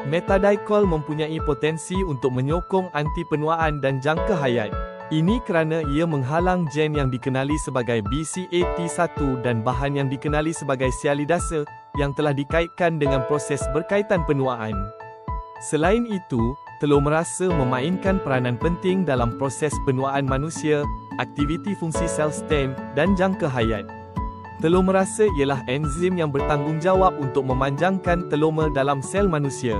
Metadikol mempunyai potensi untuk menyokong anti penuaan dan jangka hayat. Ini kerana ia menghalang gen yang dikenali sebagai BCAT1 dan bahan yang dikenali sebagai sialidase yang telah dikaitkan dengan proses berkaitan penuaan. Selain itu, telomerase memainkan peranan penting dalam proses penuaan manusia, aktiviti fungsi sel stem, dan jangka hayat. Telomerase ialah enzim yang bertanggungjawab untuk memanjangkan telomer dalam sel manusia.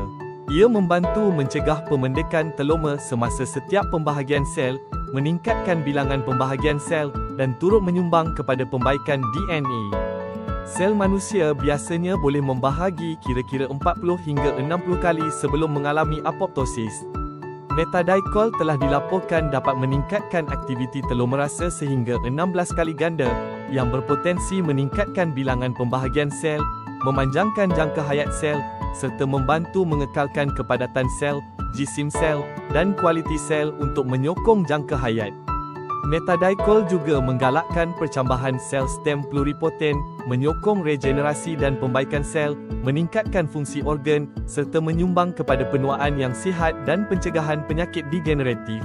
Ia membantu mencegah pemendekan telomer semasa setiap pembahagian sel, meningkatkan bilangan pembahagian sel, dan turut menyumbang kepada pembaikan DNA. Sel manusia biasanya boleh membahagi kira-kira 40 hingga 60 kali sebelum mengalami apoptosis. Metadikol telah dilaporkan dapat meningkatkan aktiviti telomerase sehingga 16 kali ganda, yang berpotensi meningkatkan bilangan pembahagian sel, memanjangkan jangka hayat sel, serta membantu mengekalkan kepadatan sel, jisim sel, dan kualiti sel untuk menyokong jangka hayat. Metadikol juga menggalakkan percambahan sel stem pluripoten, menyokong regenerasi dan pembaikan sel, meningkatkan fungsi organ, serta menyumbang kepada penuaan yang sihat dan pencegahan penyakit degeneratif.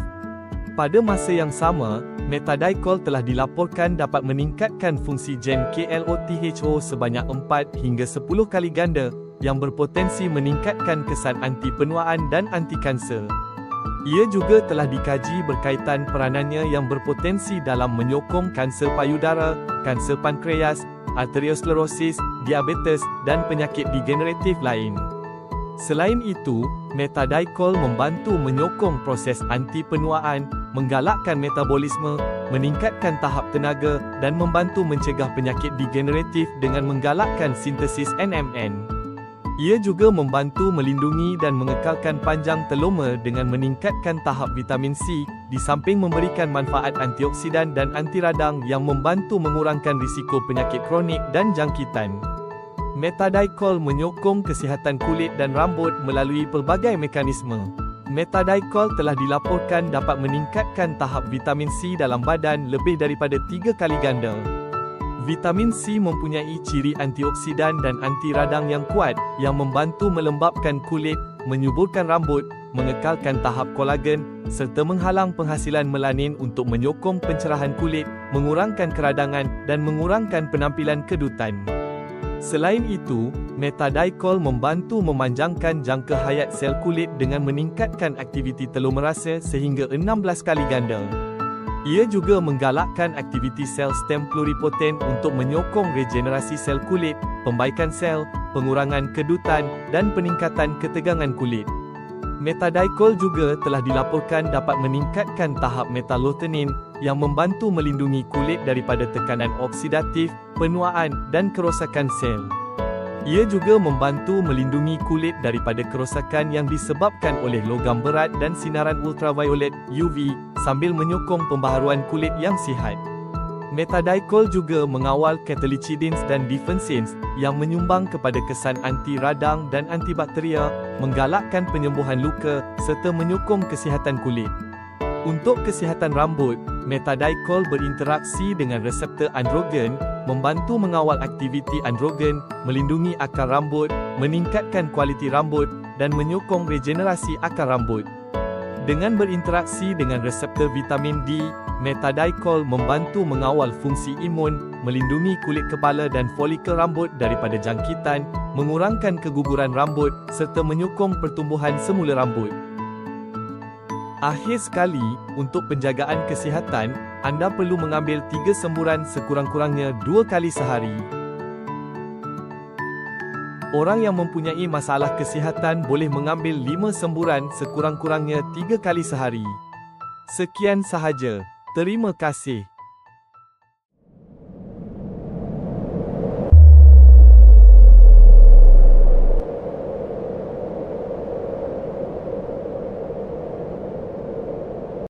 Pada masa yang sama, metadikol telah dilaporkan dapat meningkatkan fungsi gen KLOTHO sebanyak 4 hingga 10 kali ganda, yang berpotensi meningkatkan kesan anti penuaan dan anti kanser. Ia juga telah dikaji berkaitan peranannya yang berpotensi dalam menyokong kanser payudara, kanser pankreas, arteriosklerosis, diabetes, dan penyakit degeneratif lain. Selain itu, metadikol membantu menyokong proses anti penuaan, menggalakkan metabolisme, meningkatkan tahap tenaga, dan membantu mencegah penyakit degeneratif dengan menggalakkan sintesis NMN. Ia juga membantu melindungi dan mengekalkan panjang telomer dengan meningkatkan tahap vitamin C, di samping memberikan manfaat antioksidan dan anti radang yang membantu mengurangkan risiko penyakit kronik dan jangkitan. Metadikol menyokong kesihatan kulit dan rambut melalui pelbagai mekanisme. Metadikol telah dilaporkan dapat meningkatkan tahap vitamin C dalam badan lebih daripada 3 kali ganda. Vitamin C mempunyai ciri antioksidan dan anti radang yang kuat, yang membantu melembapkan kulit, menyuburkan rambut, mengekalkan tahap kolagen, serta menghalang penghasilan melanin untuk menyokong pencerahan kulit, mengurangkan keradangan, dan mengurangkan penampilan kedutan. Selain itu, metadikol membantu memanjangkan jangka hayat sel kulit dengan meningkatkan aktiviti telomerase sehingga 16 kali ganda. Ia juga menggalakkan aktiviti sel stem pluripoten untuk menyokong regenerasi sel kulit, pembaikan sel, pengurangan kedutan, dan peningkatan ketegangan kulit. Metadikol juga telah dilaporkan dapat meningkatkan tahap metallothenin, yang membantu melindungi kulit daripada tekanan oksidatif, penuaan, dan kerosakan sel. Ia juga membantu melindungi kulit daripada kerosakan yang disebabkan oleh logam berat dan sinaran ultraviolet UV, sambil menyokong pembaharuan kulit yang sihat. Metadikol juga mengawal catelicidins dan defensins, yang menyumbang kepada kesan anti radang dan antibakteria, menggalakkan penyembuhan luka, serta menyokong kesihatan kulit. Untuk kesihatan rambut, metadikol berinteraksi dengan reseptor androgen, membantu mengawal aktiviti androgen, melindungi akar rambut, meningkatkan kualiti rambut, dan menyokong regenerasi akar rambut. Dengan berinteraksi dengan reseptor vitamin D, metadikol membantu mengawal fungsi imun, melindungi kulit kepala dan folikel rambut daripada jangkitan, mengurangkan keguguran rambut, serta menyokong pertumbuhan semula rambut. Akhir sekali, untuk penjagaan kesihatan, anda perlu mengambil 3 semburan sekurang-kurangnya 2 kali sehari. Orang yang mempunyai masalah kesihatan boleh mengambil 5 semburan sekurang-kurangnya 3 kali sehari. Sekian sahaja. Terima kasih.